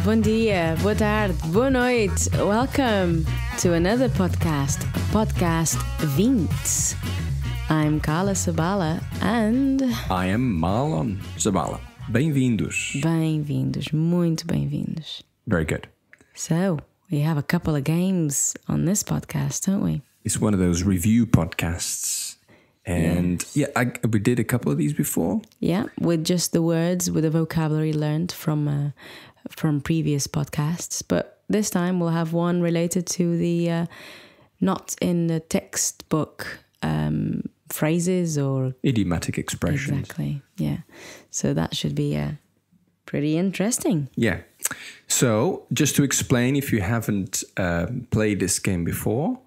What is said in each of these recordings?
bom dia, boa tarde, boa noite. Welcome to another podcast 20. I'm Carla Sabala and... I am Marlon Zabala. Bem-vindos. Bem-vindos, muito bem-vindos. Very good. So, we have a couple of games on this podcast, don't we? It's one of those review podcasts. And we did a couple of these before. Yeah, with just the words, with the vocabulary learned from previous podcasts. But this time we'll have one related to the not in the textbook phrases or idiomatic expressions. Exactly, yeah. So that should be pretty interesting. Yeah. So just to explain, if you haven't played this game before,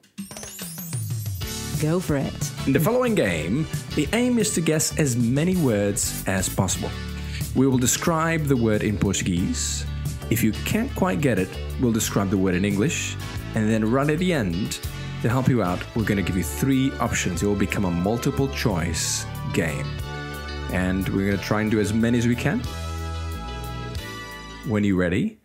go for it. in the following game, the aim is to guess as many words as possible. We will describe the word in Portuguese. If you can't quite get it, we'll describe the word in English. And then right at the end, to help you out, we're going to give you 3 options. It will become a multiple choice game. And we're going to try and do as many as we can. When you're ready,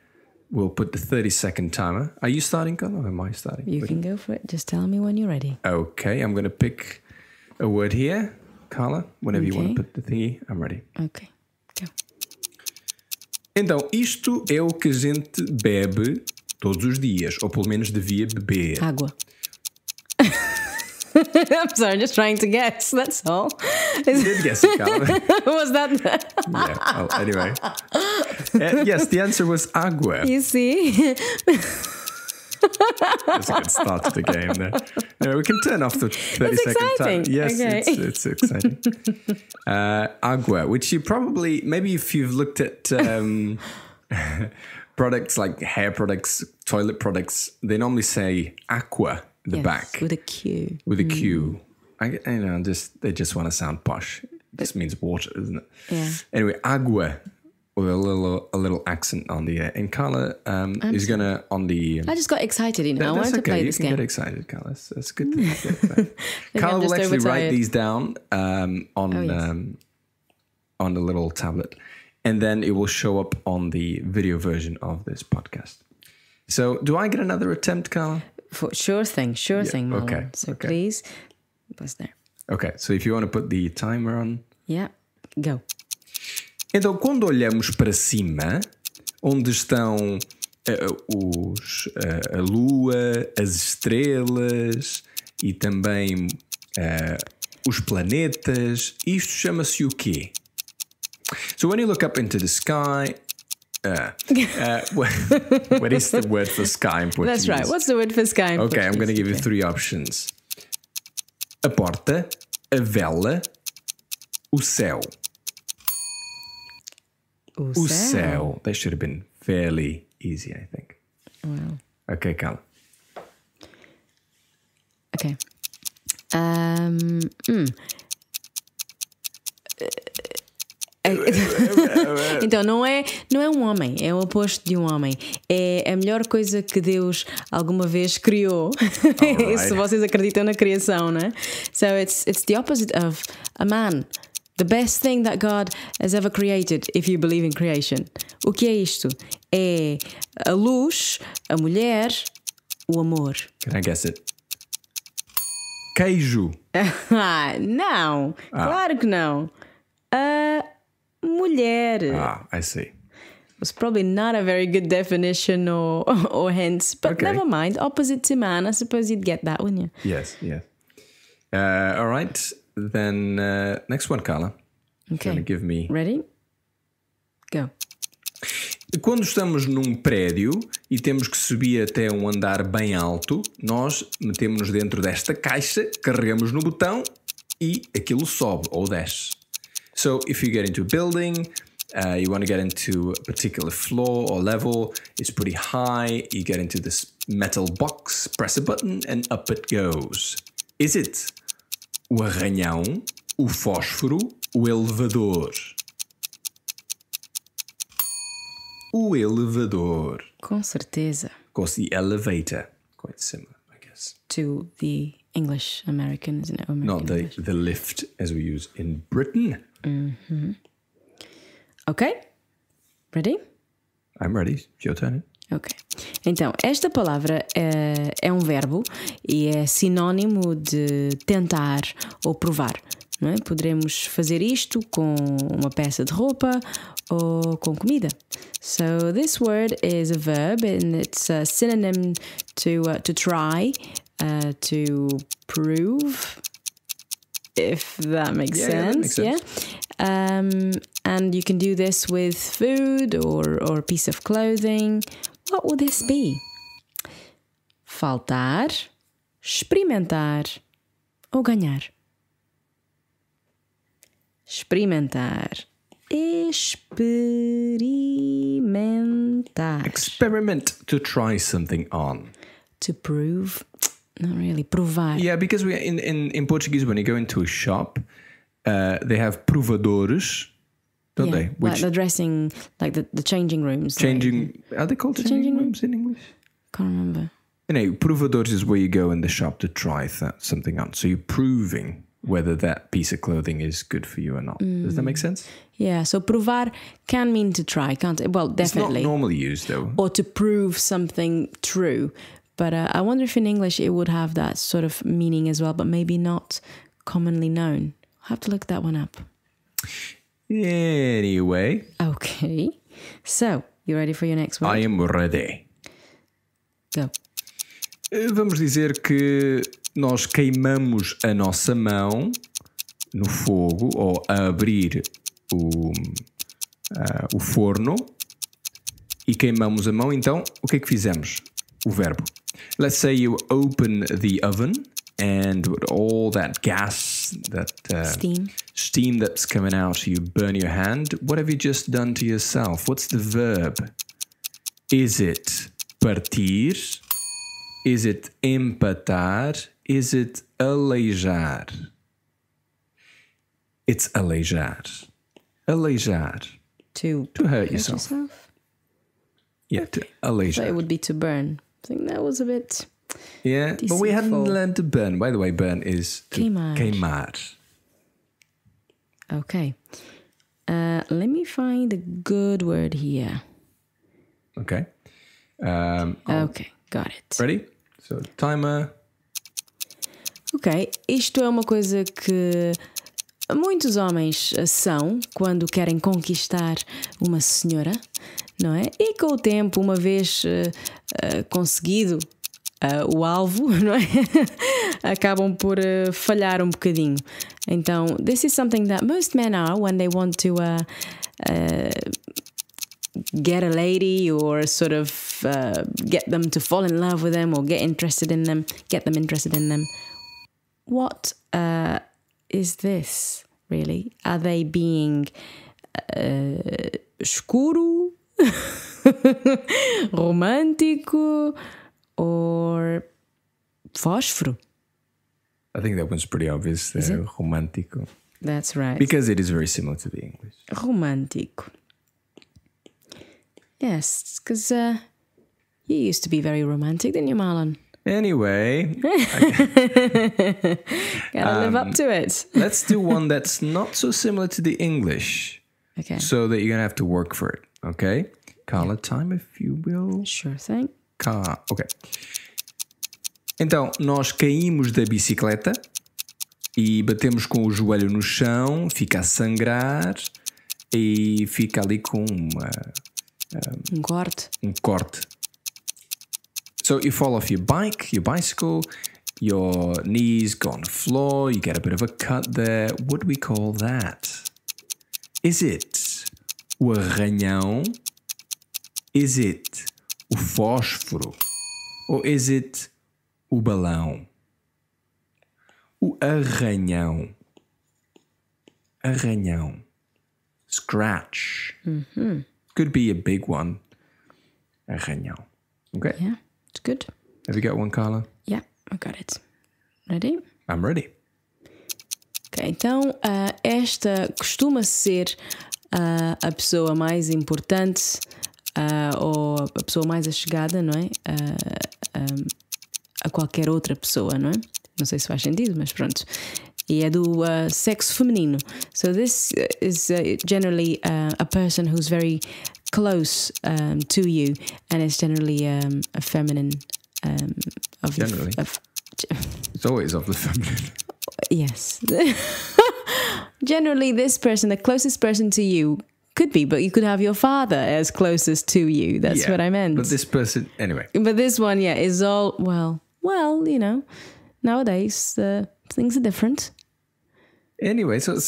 we'll put the 30-second timer. Are you starting, Carla, or am I starting? You can go for it. Just tell me when you're ready. Okay, I'm going to pick a word here. Carla, whenever you want to put the thingy, I'm ready. Okay, go. Então, isto é o que a gente bebe todos os dias, ou pelo menos devia beber. Água. I'm sorry, just trying to guess, that's all. You did guess it, Carla. Was that... Yeah, well, anyway. Yes, the answer was agua. You see? That's a good start to the game there. No, we can turn off the 30-second time. Yes, okay. it's exciting. Agua, which you probably, maybe if you've looked at products like hair products, toilet products, they normally say aqua at the back. With a Q. With a Q. They just want to sound posh. This means water, isn't it? Yeah. Anyway, agua. With a little accent on the and Carla is gonna on the. I just got excited, I wanted to play this game. You can get excited, Carla. That's good. Carla will actually write these down on the little tablet, and then it will show up on the video version of this podcast. So, do I get another attempt, Carla? Sure thing, Marlon. Okay. So please, what's there? Okay, so if you want to put the timer on. Yeah, go. Então, quando olhamos para cima, onde estão a lua, as estrelas e também os planetas, isto chama-se o quê? So when you look up into the sky, what is the word for sky in Portuguese? That's right. What's the word for sky in Portuguese? Okay, I'm going to give you 3 options. A porta, a vela, o céu. O céu. That should have been fairly easy, I think. Wow. Okay, Carla. Okay. Então, não é um homem, é o oposto de um homem. É a melhor coisa que Deus alguma vez criou. Se vocês acreditam na criação, né? So it's the opposite of a man. The best thing that God has ever created, if you believe in creation. O que é isto? É a luz, a mulher, o amor. Can I guess it? Queijo. Não, claro que não. A mulher. I see. Was probably not a very good definition or hence, but never mind. Opposite to man, I suppose you'd get that, wouldn't you? Yes. All right. Then next one, Carla. Okay. Gonna give me. Ready? Go. Quando estamos num prédio e temos que subir até um andar bem alto, nós metemos-nos dentro desta caixa, carregamos no botão e aquilo sobe ou desce. So if you get into a building, you want to get into a particular floor or level, it's pretty high, you get into this metal box, press a button and up it goes. Is it o arranhão, o fósforo, o elevador? O elevador. Com certeza. Of course, the elevator. Quite similar, I guess. To the English American, isn't it? Not the lift as we use in Britain. Mm-hmm. Okay. Ready? I'm ready. It's your turn. Ok. Então, esta palavra é um verbo e é sinónimo de tentar ou provar. Não é? Poderemos fazer isto com uma peça de roupa ou com comida. So this word is a verb and it's a synonym to try, to prove, if that makes sense. Yeah, that makes sense. Yeah. And you can do this with food or a piece of clothing. What would this be? Faltar, experimentar ou ganhar? Experimentar. Experimentar. Experiment, to try something on. To prove. Not really. Provar. Yeah, because we in Portuguese, when you go into a shop, they have provadores, don't they? Which, like the dressing, like the changing rooms. Are they called changing rooms in English? Can't remember. Anyway, provadores is where you go in the shop to try something on. So you're proving whether that piece of clothing is good for you or not. Does that make sense? Yeah, so provar can mean to try, can't it? Well, definitely. It's not normally used, though. Or to prove something true. But I wonder if in English it would have that sort of meaning as well, but maybe not commonly known. I'll have to look that one up. Anyway. Okay. So, you ready for your next word? I am ready. Go. Vamos dizer que nós queimamos a nossa mão no fogo ou a abrir o forno e queimamos a mão. Então, o que é que fizemos? O verbo. Let's say you open the oven and with all that gas, that steam that's coming out, you burn your hand. What have you just done to yourself? What's the verb? Is it partir? Is it empatar? Is it aleijar? It's aleijar. Aleijar. To hurt yourself. Yeah, to aleijar. So it would be to burn. I think that was a bit... Yeah, deceitful. But we hadn't learned to burn. By the way, burn is to queimar. Okay. Let me find a good word here. Okay. Okay, got it. Ready? So, timer. Ok, isto é uma coisa que muitos homens são quando querem conquistar uma senhora, não é? E com o tempo, uma vez conseguido o alvo, não é? Acabam por falhar um bocadinho. Então, this is something that most men are when they want to get a lady or sort of get them to fall in love with them or get them interested in them. What is this, really? Are they being escuro, romântico, or fósforo? I think that one's pretty obvious. Romântico. That's right. Because it is very similar to the English. Romântico. Yes, because you used to be very romantic, didn't you, Marlon? Anyway. Gotta live up to it. Let's do one that's not so similar to the English. Okay. So that you're going to have to work for it. Okay? Carla, time if you will. Sure thing. Ok. Então, nós caímos da bicicleta e batemos com o joelho no chão, fica a sangrar e fica ali com um corte. So you fall off your bicycle, your knees go on the floor, you get a bit of a cut there. What do we call that? Is it o arranhão? Is it o fósforo? Or is it o balão? O arranhão. Arranhão. Scratch. Mm-hmm. Could be a big one. Arranhão. Okay? Yeah, it's good. Have you got one, Carla? Yeah, I got it. Ready? I'm ready. Ok, então esta costuma ser a pessoa mais importante ou a pessoa mais achegada, não é? A qualquer outra pessoa, não é? Não sei se faz sentido, mas pronto. E é do sexo feminino. So this is generally a person who's very close to you, and it's generally a feminine. Of Generally, it's always of the feminine. Yes. Generally, this person, the closest person to you, could be, but you could have your father as closest to you. That's what I meant. But this person, anyway. But this one, is all well, nowadays things are different. Anyway, so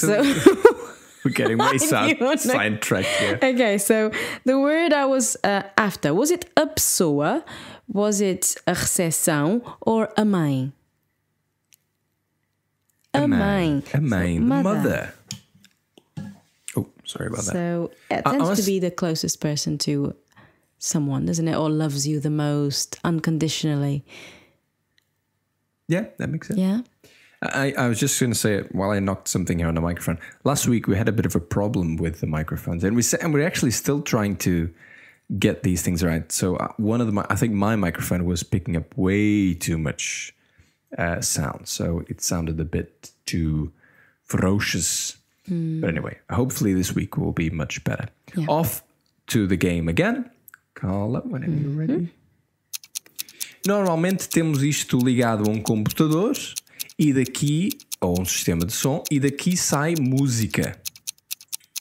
we're getting way sidetracked here. Okay, so the word I was after, was it a pessoa, was it a recepção, or a mãe? A mãe. A mãe. So, mother. Oh, sorry about that. So it tends to be the closest person to someone, doesn't it? Or loves you the most unconditionally. Yeah, that makes sense. Yeah. I was just going to say, while I knocked something here on the microphone, last week we had a bit of a problem with the microphones, and we're actually still trying to get these things right. So I think my microphone was picking up way too much sound, so it sounded a bit too ferocious. But anyway, hopefully this week will be much better. Yeah. Off to the game again. Carla, whenever you're ready. Normalmente temos isto ligado a um computador e daqui, ou um sistema de som, e daqui sai música.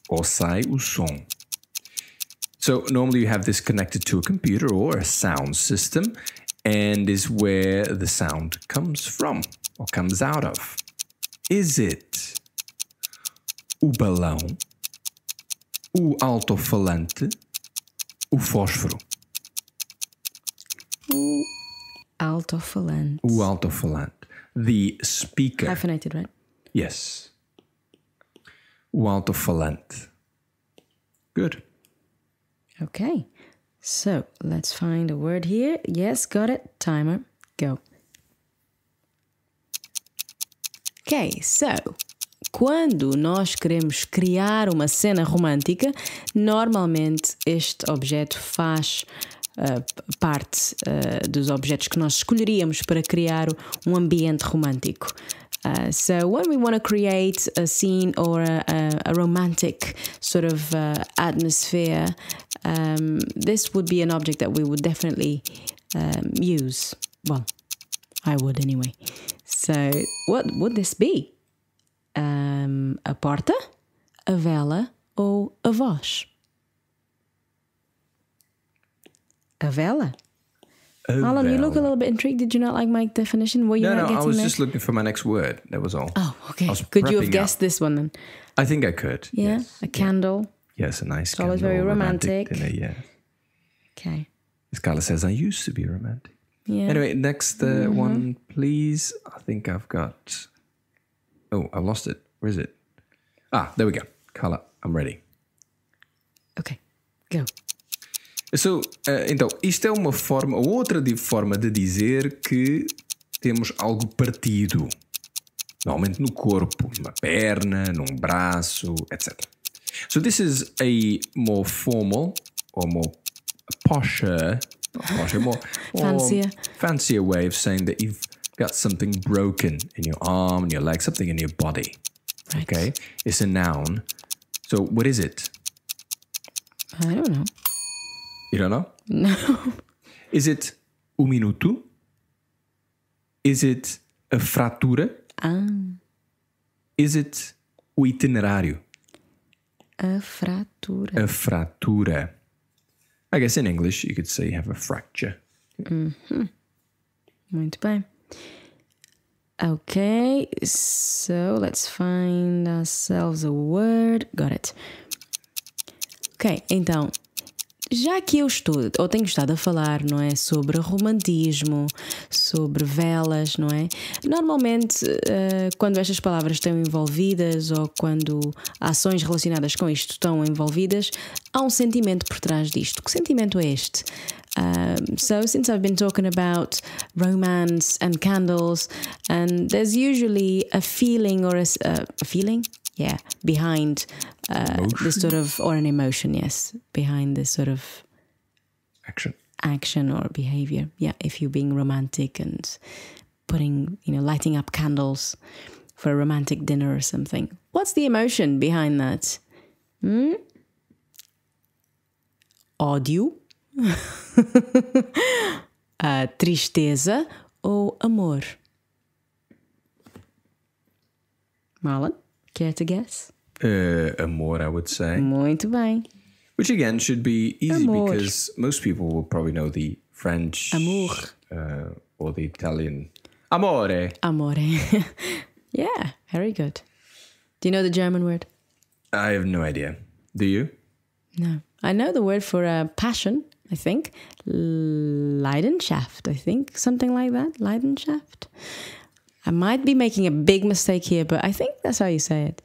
Ou sai o som. So normally you have this connected to a computer or a sound system, and is where the sound comes from, or comes out of. Is it o balão, o alto-falante, o fósforo? O alto-falante. O alto-falante. The speaker. Hyphenated, right? Yes. O alto-falante. Good. Okay. So, let's find a word here. Yes, got it. Timer. Go. Okay, so, quando nós queremos criar uma cena romântica, normalmente este objeto faz parte dos objetos que nós escolheríamos para criar um ambiente romântico. So when we want to create a scene or a romantic sort of atmosphere, this would be an object that we would definitely use. Well, I would anyway. So what would this be? A porta, a vela, ou a voz? A vela. Alan, you look a little bit intrigued. Did you not like my definition? Were you not getting I was there? just looking for my next word. That was all. Oh, okay. Could you have guessed this one then? I think I could. Yeah, yes. A candle. Yes, a nice candle. Always very romantic. Dinner, yeah. Okay. As Carla says, I used to be romantic. Yeah. Anyway, next one, please. I think I've got... Oh, I lost it. Where is it? Ah, there we go. Carla, I'm ready. Okay, go. So, então, isto é uma forma, outra forma de dizer que temos algo partido. Normalmente no corpo, numa perna, num braço, etc. So this is a more formal or more fancier way of saying that you've got something broken in your arm, in your leg, something in your body. Right. Okay? It's a noun. So what is it? I don't know. You don't know? No. Is it o minuto? Is it a fratura? Is it o itinerário? A fratura. A fratura. I guess in English you could say you have a fracture. Mm-hmm. Muito bem. Okay, so let's find ourselves a word. Got it. Ok, então, já que eu tenho estado a falar, não é, sobre romantismo, sobre velas, não é? Normalmente, quando estas palavras estão envolvidas ou quando ações relacionadas com isto estão envolvidas, há um sentimento por trás disto. Que sentimento é este? So since I've been talking about romance and candles, and there's usually a feeling or a feeling? Yeah, behind this sort of, or an emotion, yes, behind this sort of action or behavior. Yeah, if you're being romantic and putting, lighting up candles for a romantic dinner or something. What's the emotion behind that? ódio, tristeza ou amor? Marlon, care to guess? Amor, I would say. Muito bem. Which again should be easy Amor. because most people will probably know the French Amour. Or the Italian. Amore. Amore. Yeah, very good. Do you know the German word? I have no idea. Do you? No. I know the word for passion, I think. Leidenschaft, I think. Something like that. Leidenschaft. I might be making a big mistake here, but I think that's how you say it.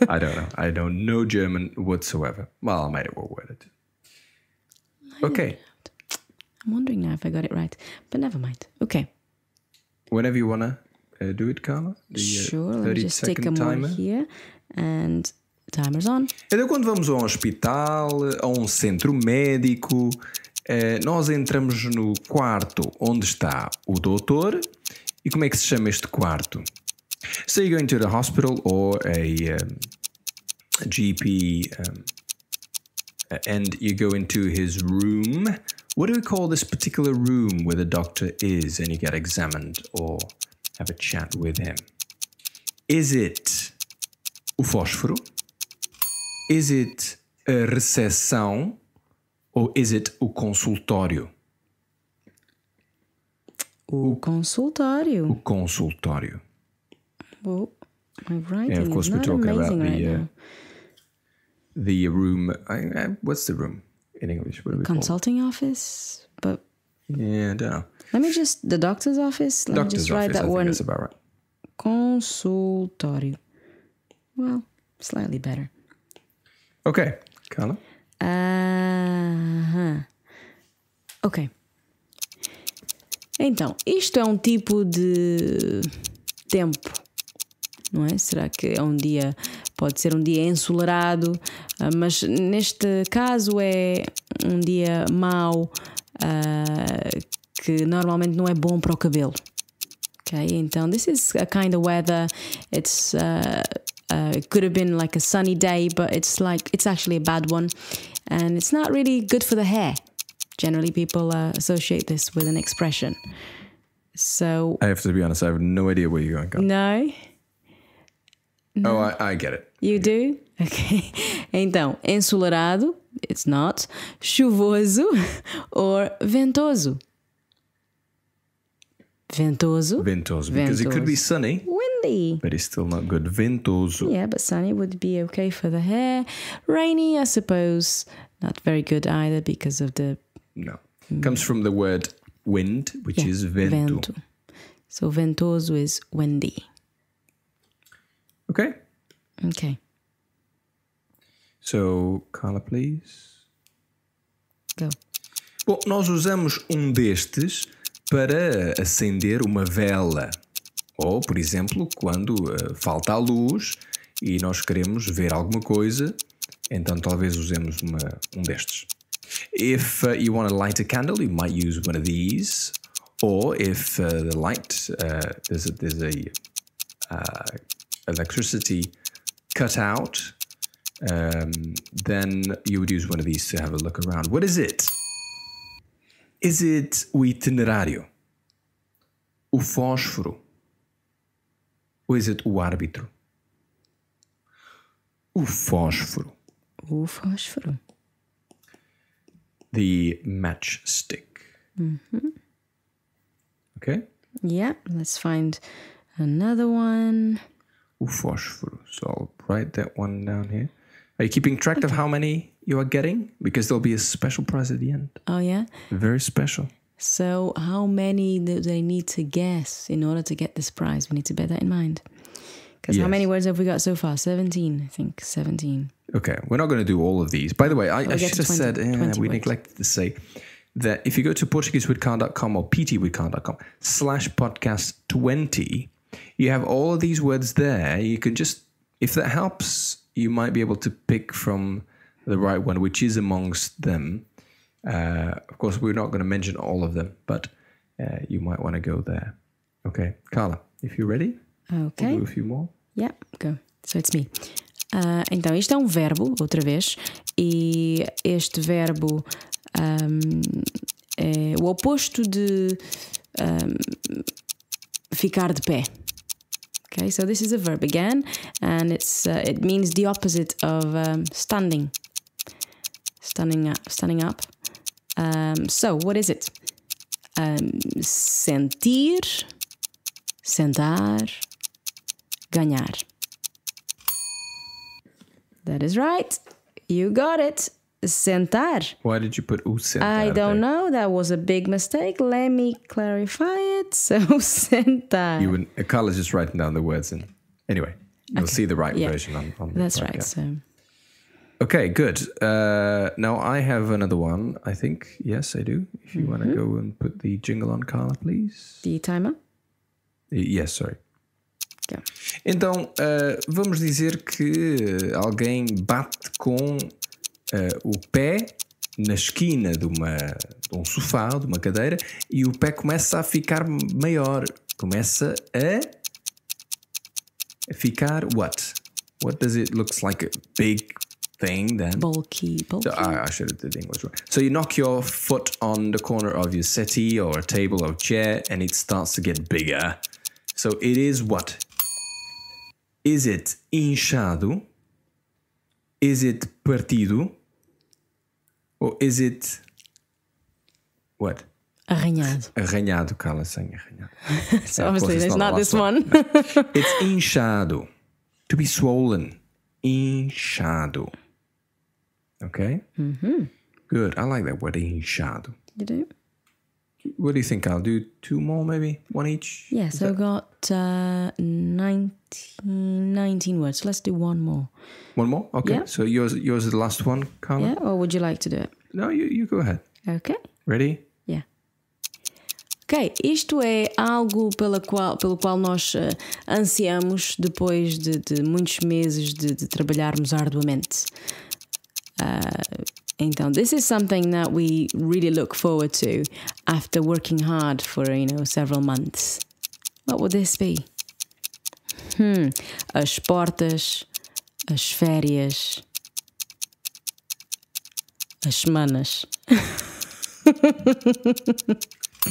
I don't know. I don't know German whatsoever. Well, I might have well word it. Okay. I'm wondering now if I got it right, but never mind. Okay. Whenever you want to do it, Carla. Sure, let me just take a more here. And timer's on. Então, quando vamos a um hospital, a um centro médico, nós entramos no quarto onde está o doutor. E como é que se chama este quarto? So you go into the hospital or a GP and you go into his room. What do we call this particular room where the doctor is and you get examined or have a chat with him? Is it o fósforo? Is it a recepção? Or is it o consultório? O consultório. O consultório. Oh, my writing of course, is we're not talking about amazing right now. The room. What's the room in English? What do we Consulting office, but yeah, I don't know. let me just the doctor's office. Let me just write that I think one. that's about right. Consultório. Well, slightly better. Okay, Carla. Ok. Então, isto é um tipo de tempo, não é? Será que é um dia, pode ser um dia ensolarado, mas neste caso é um dia mau, que normalmente não é bom para o cabelo. Okay, então this is a kind of weather. It's it could have been like a sunny day, but it's actually a bad one, and it's not really good for the hair. Generally, people associate this with an expression. So I have to be honest, I have no idea where you're going, Carla. No? Oh, I get it. You do? Okay. Então, ensolarado, it's not. Chuvoso or ventoso? Ventoso. Ventoso, because it could be sunny, Windy. but it's still not good. Ventoso. Yeah, but sunny would be okay for the hair. Rainy, I suppose, not very good either because of the... No. Comes from the word wind, which is vento. So ventoso is windy. Okay. Okay. So, Carla, please. Go. Bom, nós usamos um destes para acender uma vela. Ou, por exemplo, quando falta a luz e nós queremos ver alguma coisa, então talvez usemos um destes. If you want to light a candle, you might use one of these. Or if the light, there's a electricity cut out, then you would use one of these to have a look around. What is it? Is it o itinerário? O fósforo? Ou is it o árbitro? O fósforo. O fósforo. The matchstick. Mm-hmm. Okay? Yeah, let's find another one. O fósforo. So I'll write that one down here. Are you keeping track of how many you are getting? Because there'll be a special prize at the end. Oh, yeah? Very special. So how many do they need to guess in order to get this prize? We need to bear that in mind. Because how many words have we got so far? 17, I think. 17. Okay, we're not going to do all of these. By the way, I should have 20, said, 20 we words. neglected to say that if you go to PortugueseWithCarl.com or ptwithcarl.com/podcast20, you have all of these words there. You can just, if that helps, you might be able to pick from the right one, which is amongst them. Of course, we're not going to mention all of them, but you might want to go there. Okay, Carla, if you're ready, Okay. we'll do a few more. Yeah, go. So it's me. Então, isto é um verbo, outra vez, e este verbo é o oposto de ficar de pé. Okay, so this is a verb again, and it means the opposite of standing. Standing up. So, what is it? Sentir, sentar, ganhar. That is right. You got it. Sentar. Why did you put sentar? I don't know. That was a big mistake. Let me clarify it. So, sentar. Carla's just writing down the words, and anyway, you'll see the right version on the That's podcast. right. So. Okay, good. Now I have another one, I think. Yes, I do. If you want to go and put the jingle on, Carla, please. The timer? Yes, sorry. Okay. Então, vamos dizer que alguém bate com o pé na esquina de um sofá, de uma cadeira, e o pé começa a ficar maior. Começa a ficar what? What does it looks like a big thing then? Bulky. So, I should have did English right. So you knock your foot on the corner of your settee or a table or chair and it starts to get bigger. So it is what? Is it inchado? Is it partido? Or is it what? Arranhado. Arranhado, Carla, saying arranhado. So obviously there's not this one. No. It's inchado. To be swollen. Inchado. Okay? Good. I like that word, inchado. You do? What do you think? I'll do two more, maybe? One each? Yeah, so I've got 19 words. So let's do one more. One more? Okay. Yeah. So yours is the last one, Carla? Yeah, or would you like to do it? No, you go ahead. Okay. Ready? Yeah. Ok, isto é algo pelo qual nós ansiamos depois de muitos meses de trabalharmos arduamente. Então, this is something that we really look forward to after working hard for, several months. What would this be? As portas, as férias, as semanas.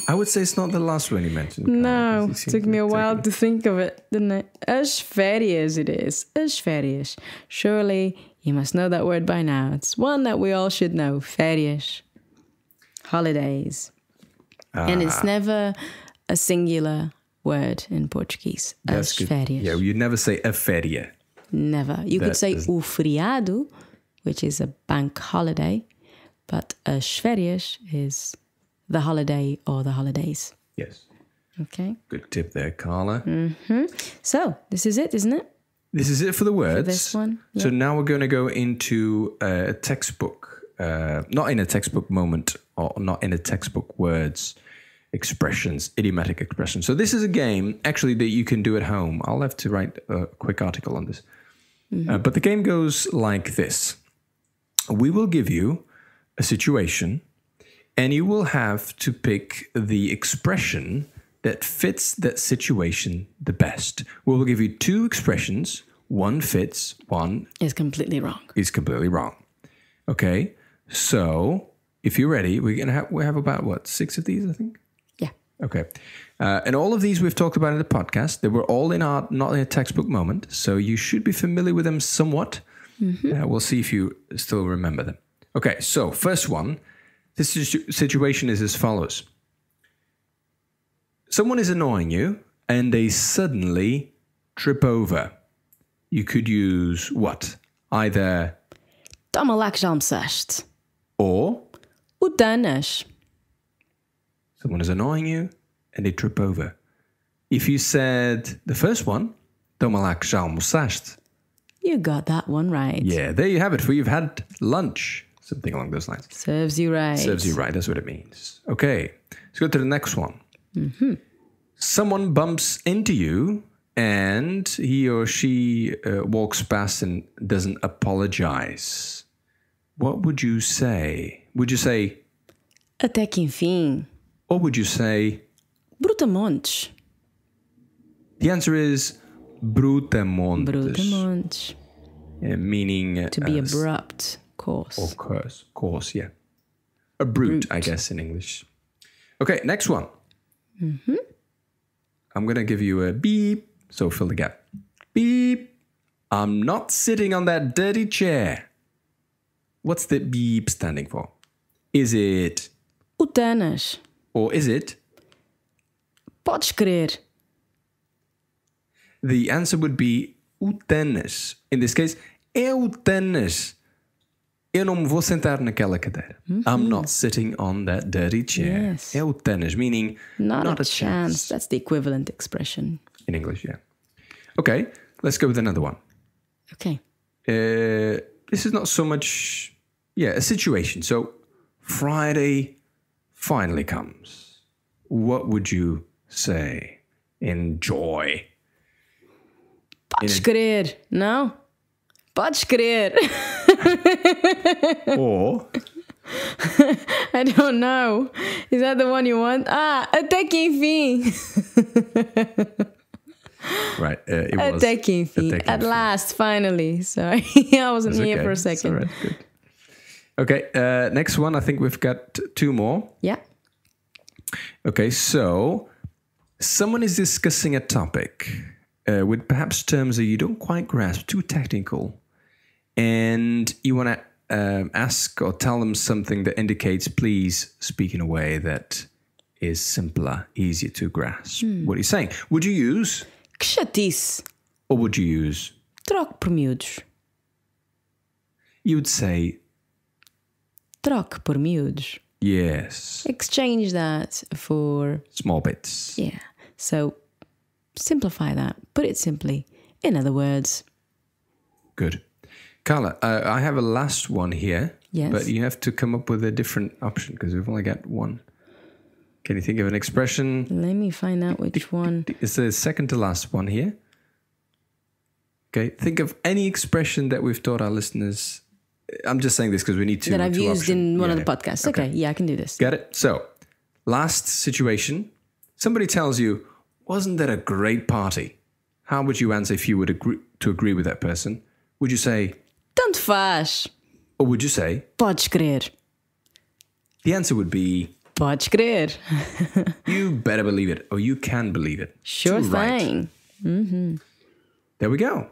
I would say it's not the last one you mentioned. No, it took me a while to think of it, didn't it? As férias it is. As férias. Surely you must know that word by now. It's one that we all should know. Férias. Holidays. And it's never a singular word in Portuguese. As férias. Yeah, you'd never say a féria. Never. You could say o feriado, which is a bank holiday, but as férias is the holiday or the holidays. Yes. Okay. Good tip there, Carla. So, this is it, isn't it? This is it for the words. For this one. Yeah. So now we're going to go into a textbook, not in a textbook moment or not in a textbook words, expressions, idiomatic expressions. So this is a game actually that you can do at home. I'll have to write a quick article on this. But the game goes like this. We will give you a situation and you will have to pick the expression that fits that situation the best. We will give you two expressions. One fits, one is completely wrong. Okay, so if you're ready, we have about 6 of these, I think. Yeah. Okay, and all of these we've talked about in the podcast. They were all not in a textbook moment, so you should be familiar with them somewhat. We'll see if you still remember them. Okay, so first one. This situation is as follows. Someone is annoying you and they suddenly trip over. You could use what? Either Toma lá que já almoçaste. Or O danas. someone is annoying you and they trip over. If you said the first one, Toma lá que já almoçaste. You got that one right. Yeah, there you have it. For you've had lunch. Something along those lines. Serves you right. Serves you right. That's what it means. Okay, let's go to the next one. Someone bumps into you and he or she walks past and doesn't apologize. What would you say? Would you say... Até que enfim. Or would you say... Brutamontes. The answer is brutamontes. Brutamontes. meaning... To be abrupt, coarse. Of course, yeah. A brute, I guess, in English. Okay, next one. Mm-hmm. I'm going to give you a beep, so fill the gap. Beep. I'm not sitting on that dirty chair. What's the beep standing for? Is it... O Tanas. Or is it... Podes crer. The answer would be o Tanas. In this case, é o Tanas. Eu não me vou sentar naquela cadeira. I'm not sitting on that dirty chair. Yes. É o Tanas, meaning Not a chance. That's the equivalent expression. In English, yeah. Okay, let's go with another one. Okay. This is not so much... Yeah, a situation. So, Friday finally comes. What would you say in joy? Podes crer. No? Podes crer. Or... I don't know. Is that the one you want? Até que enfim. Right, it was... Até que enfim. Até que At enfim. last, finally. Sorry, I wasn't here for a second. All right, good. Okay, next one. I think we've got two more. Yeah. Okay, so someone is discussing a topic with perhaps terms that you don't quite grasp, too technical, and you want to ask or tell them something that indicates, please speak in a way that is simpler, easier to grasp. What are you saying? Would you use, Que chatice. or would you use? Troque por miúdos. You would say, Troque por miúdos. yes, Exchange that for... small bits. Yeah. So, simplify that. Put it simply. In other words. Good. Carla, I have a last one here. Yes. But you have to come up with a different option because we've only got one. Can you think of an expression? Let me find out which one. It's the second to last one here. Okay. Think of any expression that we've taught our listeners. I'm just saying this because we need to. That I've used options. in one of Yeah. the podcasts. Okay, yeah, I can do this. Got it? So, last situation. Somebody tells you, wasn't that a great party? How would you answer if you would agree with that person? Would you say, Tanto faz. or would you say, Podes crer. the answer would be, Podes crer. you better believe it, or you can believe it. Sure Too right. thing. Mm-hmm. There we go.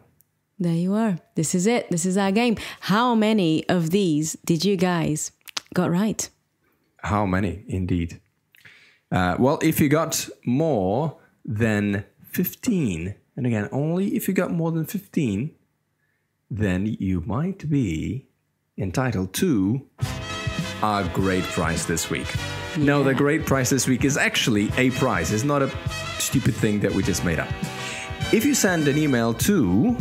There you are. This is it. This is our game. How many of these did you guys got right? How many, indeed. Well, if you got more than 15, and again, only if you got more than 15, then you might be entitled to our great prize this week. Yeah. No, the great prize this week is actually a prize. It's not a stupid thing that we just made up. If you send an email to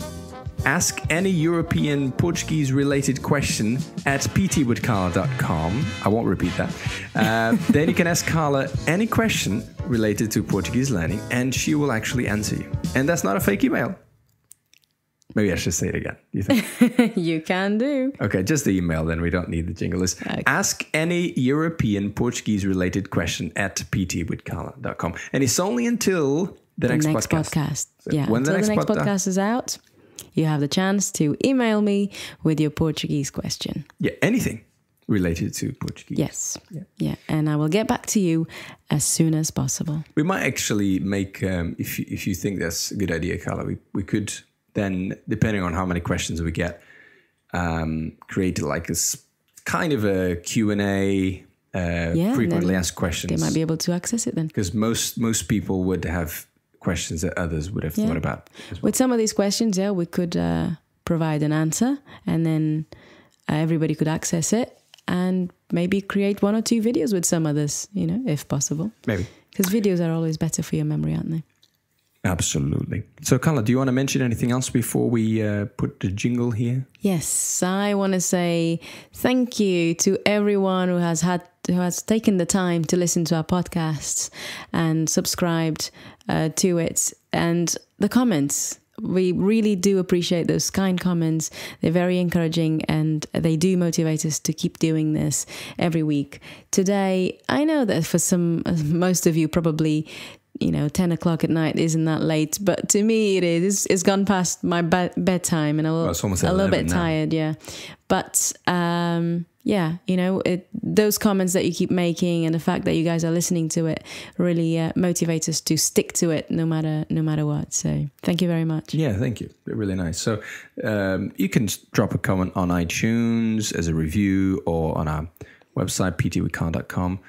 ask any European Portuguese related question at ptwithcarla.com. I won't repeat that. Then you can ask Carla any question related to Portuguese learning and she will actually answer you. And that's not a fake email. Maybe I should say it again. You think? You can do. Okay, just the email then. We don't need the jingle. Okay. Ask any European Portuguese related question at ptwithcarla.com. And it's only until the next podcast. So yeah, until the next podcast is out. You have the chance to email me with your Portuguese question. Yeah, anything related to Portuguese. Yes. Yeah. And I will get back to you as soon as possible. We might actually make, if you think that's a good idea, Carla, we could then, depending on how many questions we get, create like a kind of a Q&A, frequently asked questions. They might be able to access it then. Because most people would have questions that others would have thought about as well. With some of these questions, we could provide an answer and then everybody could access it and maybe create 1 or 2 videos with some others, if possible. Maybe. Because videos are always better for your memory, aren't they? Absolutely. So, Carla, do you want to mention anything else before we put the jingle here? Yes, I want to say thank you to everyone who has taken the time to listen to our podcasts and subscribed to it, and the comments. We really do appreciate those kind comments. They're very encouraging and they do motivate us to keep doing this every week. Today, I know that for most of you probably 10 o'clock at night isn't that late, but to me it is. It's gone past my bedtime, and It's almost a little bit now. tired, yeah. But those comments that you keep making and the fact that you guys are listening to it really motivates us to stick to it no matter what. So thank you very much. Yeah, thank you. They're really nice. So you can drop a comment on iTunes as a review, or on our website, ptwecon.com,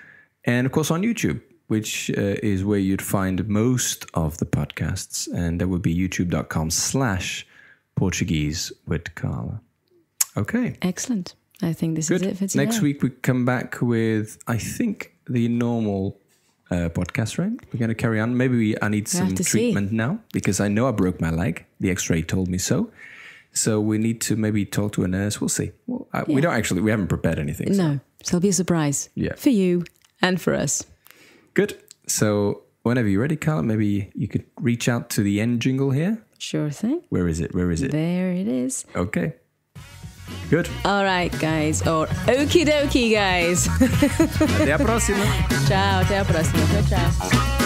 and of course on YouTube, which is where you'd find most of the podcasts, and that would be youtube.com/Portuguese with Carla. Okay. Excellent. I think this is it for today. Next week we come back with, I think, the normal podcast, right? We're going to carry on. Maybe I need some treatment now, because I know I broke my leg. The X-ray told me so. So we need to maybe talk to a nurse. We'll see. Well, we haven't prepared anything. No, so it'll be a surprise for you and for us. Good. So whenever you're ready, Carla, maybe you could reach out to the end jingle here. Sure thing. Where is it? There it is. Okay. Good. All right, guys. Or okie dokie, guys. Até a próxima. Tchau, até a próxima. Tchau, tchau.